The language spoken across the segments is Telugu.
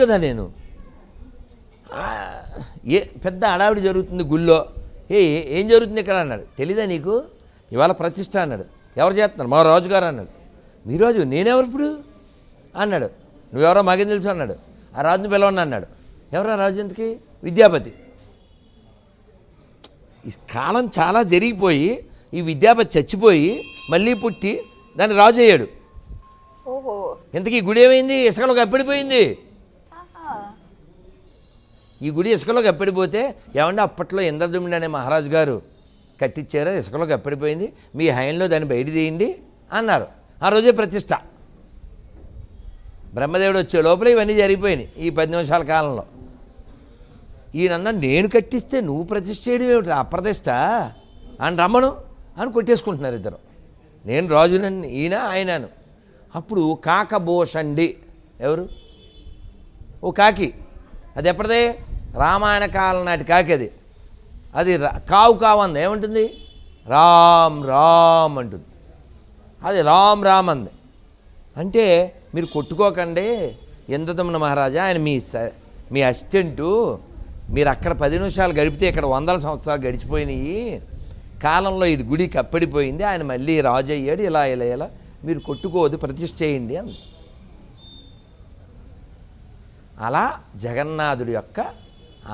కదా నేను. పెద్ద హడావిడి జరుగుతుంది గుళ్ళో. ఏం జరుగుతుంది ఇక్కడ అన్నాడు. తెలీదా నీకు? ఇవాళ ప్రతిష్ట అన్నాడు. ఎవరు చేస్తున్నారు? మా రాజుగారు అన్నాడు. మీ రాజు? నేనెవరు ఇప్పుడు అన్నాడు. నువ్వెవరో మాకేం తెలుసు అన్నాడు. ఆ రాజుని పిలవన్నా అన్నాడు. ఎవరా రాజు? ఎందుకు? విద్యాపతి. ఈ కాలం చాలా జరిగిపోయి ఈ విద్యాపతి చచ్చిపోయి మళ్ళీ పుట్టి దాన్ని రాజు అయ్యాడు. ఇంతకీ ఈ గుడి ఏమైంది? ఇసుకలోకి అప్పిడిపోయింది. ఈ గుడి ఇసుకలోకి అప్పిడిపోతే ఏమంటే అప్పట్లో ఇంద్రదుమ్ముడు అనే మహారాజు గారు కట్టించారో ఇసుకలోకి అప్పిడిపోయింది, మీ హయంలో దాన్ని బయట తీయండి అన్నారు. ఆ రోజే ప్రతిష్ట. బ్రహ్మదేవుడు వచ్చే లోపల ఇవన్నీ జరిగిపోయినాయి ఈ 10 నిమిషాల కాలంలో. ఈయనన్నా నేను కట్టిస్తే నువ్వు ప్రతిష్ఠ చేయడం ఏమిటి? అప్రతిష్ట అని రమ్మను అని కొట్టేసుకుంటున్నారు ఇద్దరు. నేను రాజునని ఈయన ఆయనను. అప్పుడు కాకభూషండి ఎవరు? ఓ కాకి. అది ఎప్పటిదే? రామాయణ కాలం నాటి కాకి. అది కావు కావు అంది. ఏమంటుంది? రామ్ రామ్ అంటుంది. అది రామ్ రామ్ అంది. అంటే మీరు కొట్టుకోకండి ఇంద్రదమ్మున మహారాజా, ఆయన మీ అసిస్టెంటు, మీరు అక్కడ 10 నిమిషాలు గడిపితే ఇక్కడ 100 సంవత్సరాలు గడిచిపోయినాయి, కాలంలో ఇది గుడి కప్పడిపోయింది, ఆయన మళ్ళీ రాజు అయ్యాడు, ఇలా ఇలా ఇలా, మీరు కొట్టుకోవద్దు, ప్రతిష్ఠ చేయండి అంది. అలా జగన్నాథుడి యొక్క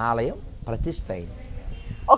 ఆలయం ప్రతిష్ఠ అయింది.